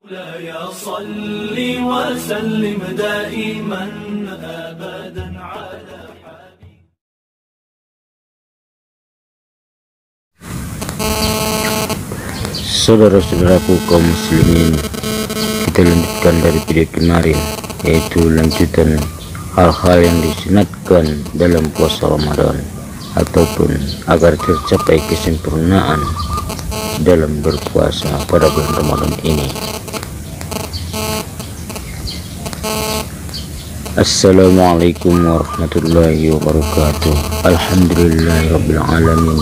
يا صل وسلم دائما أبدا على حبيبك. Saudara-saudaraku kaum muslimin, kita lanjutkan dari video kemarin, yaitu lanjutan hal-hal yang disunatkan dalam puasa Ramadan ataupun agar tercapai kesempurnaan dalam berpuasa pada bulan Ramadan ini. Assalamualaikum warahmatullahi wabarakatuh. Alhamdulillahirabbil alamin.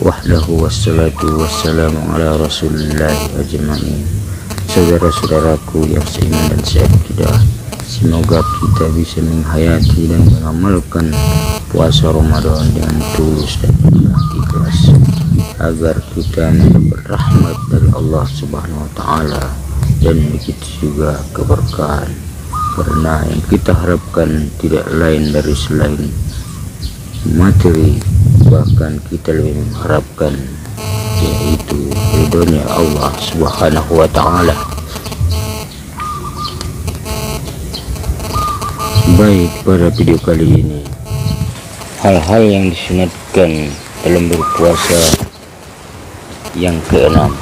Wahdahu wassalatu wassalamu ala rasulillahi ajma'in. Saudara-saudaraku yang seiman dan seakidah, semoga kita bisa menghayati dan mengamalkan puasa Ramadan dengan tulus dan ikhlas, agar kita mendapat rahmat dari Allah Subhanahu wa taala dan begitu juga keberkahan. Karena yang kita harapkan tidak lain dari selain materi, bahkan kita lebih mengharapkan yaitu ridhonya Allah Subhanahu wa taala. Baik, pada video kali ini hal-hal yang disunatkan dalam berpuasa yang keenam,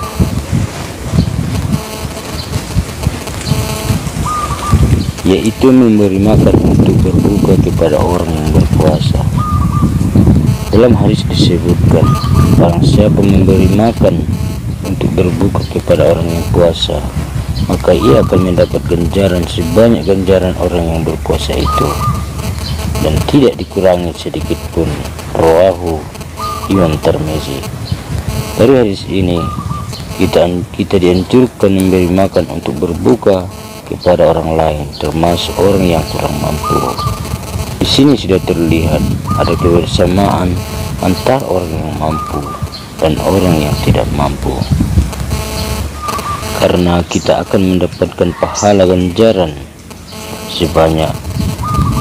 yaitu memberi makan untuk berbuka kepada orang yang berpuasa. Dalam hadis disebutkan, barang siapa memberi makan untuk berbuka kepada orang yang puasa, maka ia akan mendapat ganjaran sebanyak ganjaran orang yang berpuasa itu, dan tidak dikurangi sedikit pun. Rawahu Imam Tirmizi. Dari hadis ini kita dianjurkan memberi makan untuk berbuka kepada orang lain, termasuk orang yang kurang mampu. Di sini sudah terlihat ada kebersamaan antara orang yang mampu dan orang yang tidak mampu, karena kita akan mendapatkan pahala ganjaran sebanyak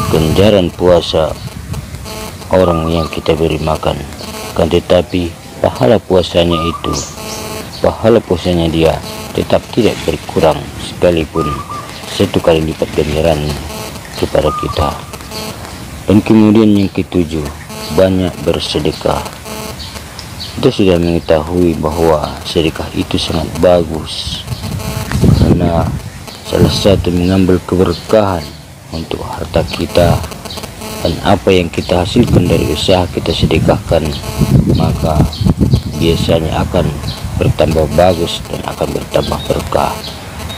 ganjaran puasa orang yang kita beri makan. Kan tetapi pahala puasanya dia tetap tidak berkurang sekalipun 1 kali lipat ganjaran kepada kita. Dan kemudian yang ketujuh, banyak bersedekah. Kita sudah mengetahui bahwa sedekah itu sangat bagus, karena salah satu mengambil keberkahan untuk harta kita, dan apa yang kita hasilkan dari usaha kita sedekahkan, maka biasanya akan bertambah bagus dan akan bertambah berkah.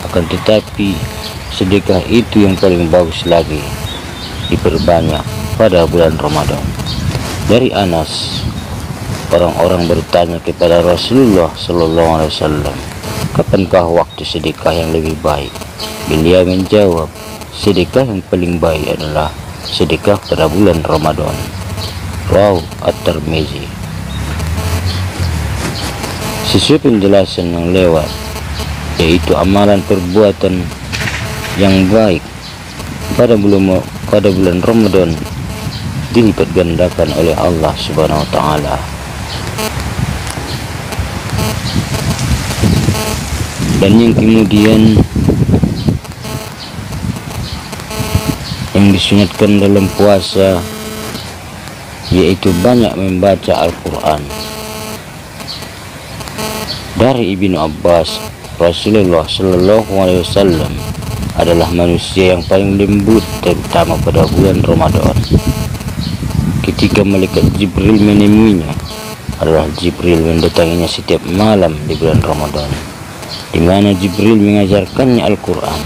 Akan tetapi sedekah itu yang paling bagus lagi diperbanyak pada bulan Ramadan. Dari Anas, orang-orang bertanya kepada Rasulullah SAW, kapankah waktu sedekah yang lebih baik? Beliau menjawab, sedekah yang paling baik adalah sedekah pada bulan Ramadan. Rawahu At-Tirmizi. Sesuai penjelasan yang lewat, yaitu amalan perbuatan yang baik pada bulan Ramadan dilipat gandakan oleh Allah Subhanahu wa taala. Dan yang kemudian yang disunatkan dalam puasa yaitu banyak membaca Al-Quran. Dari Ibnu Abbas, Rasulullah SAW adalah manusia yang paling lembut, terutama pada bulan Ramadan. Ketika malaikat Jibril menemuinya, adalah Jibril mendatanginya setiap malam di bulan Ramadan, di mana Jibril mengajarkannya Al-Quran.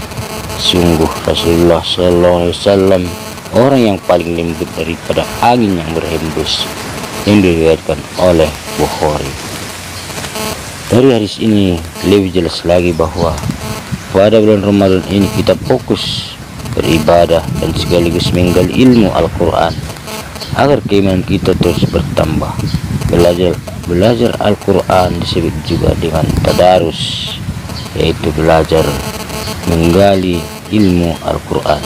Sungguh Rasulullah SAW orang yang paling lembut daripada angin yang berhembus, yang diriwayatkan oleh Bukhari. Dari hadis ini lebih jelas lagi bahwa pada bulan Ramadan ini kita fokus beribadah dan sekaligus menggali ilmu Al-Quran, agar keimanan kita terus bertambah. Belajar Al-Quran disebut juga dengan tadarus, yaitu belajar menggali ilmu Al-Quran.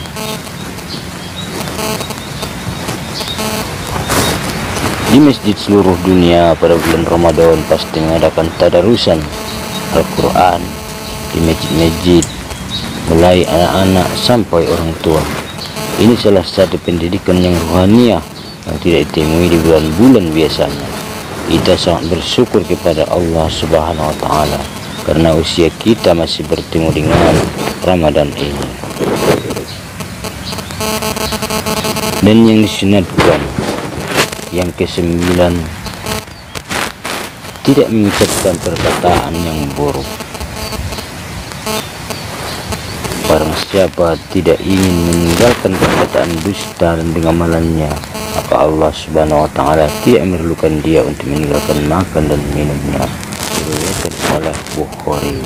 Di masjid seluruh dunia pada bulan Ramadan pasti mengadakan tadarusan Al-Quran, di masjid-masjid, mulai anak-anak sampai orang tua. Ini salah satu pendidikan yang rohaniah yang tidak ditemui di bulan-bulan biasanya. Kita sangat bersyukur kepada Allah Subhanahu wa Ta'ala karena usia kita masih bertemu dengan Ramadan ini. Dan yang disunatkan yang ke-9, tidak mengucapkan perkataan yang buruk. Barang siapa tidak ingin meninggalkan perkataan dusta dan amalannya, maka Allah Subhanahu wa Ta'ala tidak memerlukan dia untuk meninggalkan makan dan minumnya. Diriwayatkan oleh Bukhari.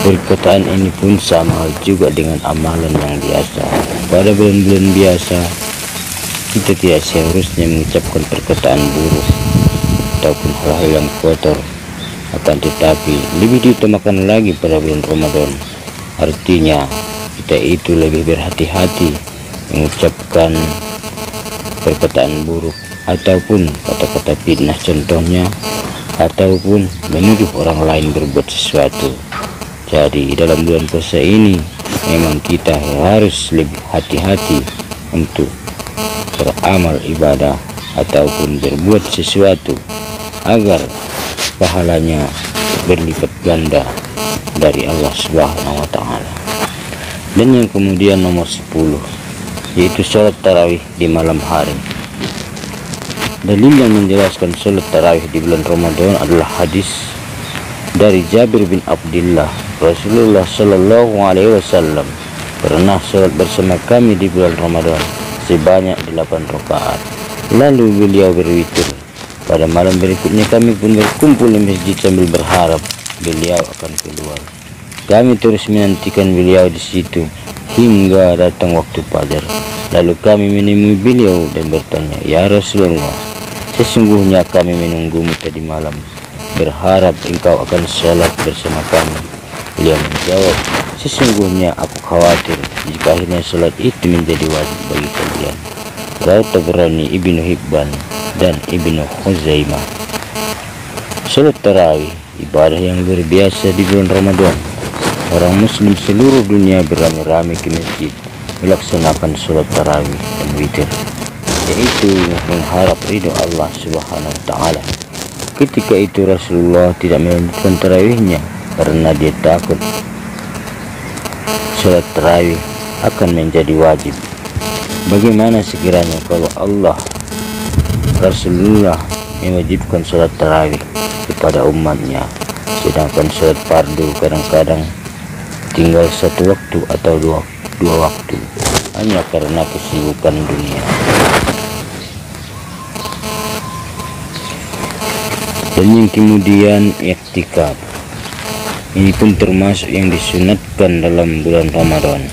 Perkataan ini pun sama juga dengan amalan yang biasa. Pada bulan-bulan biasa, kita tidak seharusnya mengucapkan perkataan buruk ataupun hal-hal yang kotor. Akan tetapi lebih diutamakan lagi pada bulan Ramadan. Artinya kita itu lebih berhati-hati mengucapkan perkataan buruk ataupun kata-kata fitnah contohnya, ataupun menuduh orang lain berbuat sesuatu. Jadi dalam bulan puasa ini memang kita harus lebih hati-hati untuk beramal ibadah ataupun berbuat sesuatu agar pahalanya berlipat ganda dari Allah Subhanahu wa Ta'ala. Dan yang kemudian nomor 10, yaitu sholat tarawih di malam hari. Dalil yang menjelaskan sholat tarawih di bulan Ramadan adalah hadis dari Jabir bin Abdullah. Rasulullah Shallallahu Alaihi Wasallam pernah sholat bersama kami di bulan Ramadan sebanyak 8 rakaat. Lalu beliau berwitir. Pada malam berikutnya kami pun berkumpul di masjid sambil berharap beliau akan keluar. Kami terus menantikan beliau di situ hingga datang waktu fajar. Lalu kami menemui beliau dan bertanya, "Ya Rasulullah, sesungguhnya kami menunggumu tadi malam, berharap engkau akan sholat bersama kami." Beliau menjawab, "Sesungguhnya aku khawatir jika akhirnya sholat itu menjadi wajib bagi kalian." Rawi Tabrani, Ibnu Hibban, dan Ibnu Khuzaimah. Sholat tarawih ibadah yang luar biasa di bulan Ramadan. Orang muslim seluruh dunia beramai-ramai ke masjid melaksanakan sholat tarawih dan witir, yaitu mengharap ridho Allah Subhanahu wa Ta'ala. Ketika itu Rasulullah tidak melanjutkan tarawihnya karena dia takut sholat tarawih akan menjadi wajib. Bagaimana sekiranya kalau Allah Rasulullah mewajibkan sholat tarawih kepada umatnya, sedangkan sholat fardu kadang-kadang tinggal 1 waktu atau dua waktu hanya karena kesibukan dunia. Dan yang kemudian iktikaf, ini pun termasuk yang disunatkan dalam bulan Ramadan.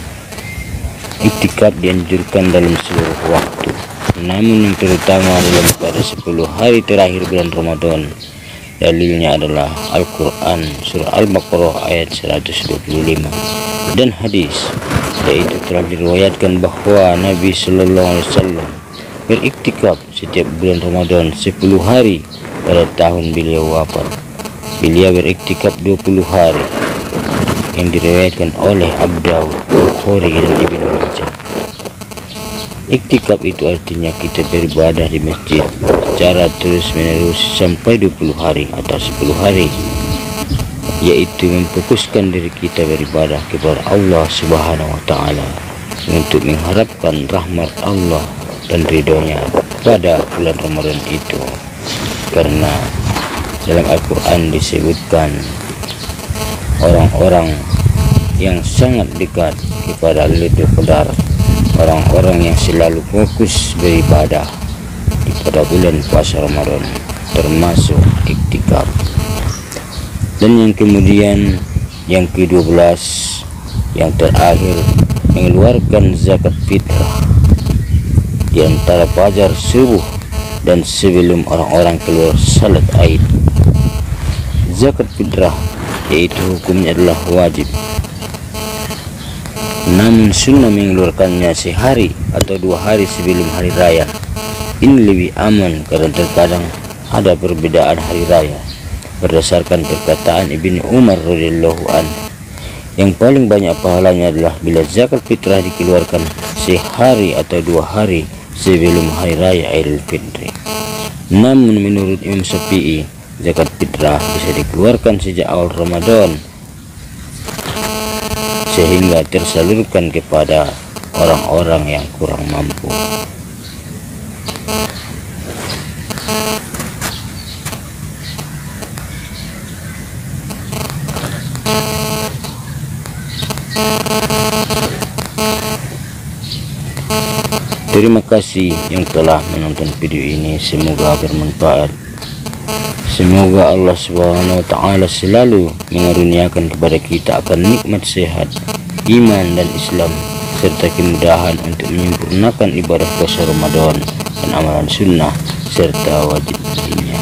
Iktikaf dianjurkan dalam seluruh waktu, namun yang terutama dalam pada 10 hari terakhir bulan Ramadan. Dalilnya adalah Al-Quran surah Al-Baqarah ayat 125 dan hadis, yaitu telah diriwayatkan bahwa Nabi Sallallahu Alaihi Wasallam beriktikaf setiap bulan Ramadan 10 hari pada tahun beliau wafat. Beliau beriktikaf 20 hari yang diriwayatkan oleh Abu Dawud, Bukhari, dan Ibnu Majah. Iktikaf itu artinya kita beribadah di masjid secara terus-menerus sampai 20 hari atau 10 hari, yaitu memfokuskan diri kita beribadah kepada Allah Subhanahu wa Ta'ala untuk mengharapkan rahmat Allah dan ridhonya pada bulan Ramadan itu. Karena dalam Al-Quran disebutkan orang-orang yang sangat dekat kepada Lailatul Qadar, orang-orang yang selalu fokus beribadah pada bulan puasa Ramadan, termasuk iktikaf. Dan yang kemudian yang ke-12, yang terakhir, mengeluarkan zakat fitrah di antara fajar, subuh, dan sebelum orang-orang keluar salat Aid. Zakat fitrah yaitu hukumnya adalah wajib, namun sunnah mengeluarkannya sehari atau 2 hari sebelum hari raya. Ini lebih aman karena terkadang ada perbedaan hari raya. berdasarkan perkataan Ibnu Umar radhiyallahu anhu. Yang paling banyak pahalanya adalah bila zakat fitrah dikeluarkan sehari atau 2 hari sebelum hari raya Idul Fitri. Namun menurut Imam Syafi'i, zakat fitrah bisa dikeluarkan sejak awal Ramadan sehingga tersalurkan kepada orang-orang yang kurang mampu. Terima kasih yang telah menonton video ini, semoga bermanfaat. Semoga Allah Subhanahu wa taala selalu mengaruniakan kepada kita akan nikmat sehat, iman dan Islam, serta kemudahan untuk menyempurnakan ibadah puasa Ramadan dan amalan sunnah serta wajib lainnya.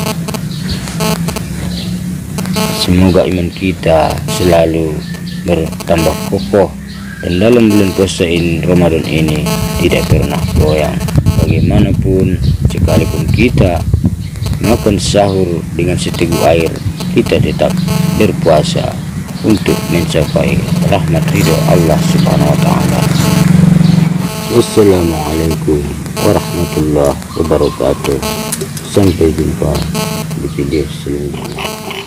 Semoga iman kita selalu bertambah kokoh dan dalam bulan puasa ini, Ramadan ini, tidak pernah goyang. Bagaimanapun, sekalipun kita makan sahur dengan seteguk air, kita tetap berpuasa untuk mencapai rahmat ridho Allah Subhanahu wa taala. Wassalamualaikum warahmatullahi wabarakatuh. Sampai jumpa di video selanjutnya.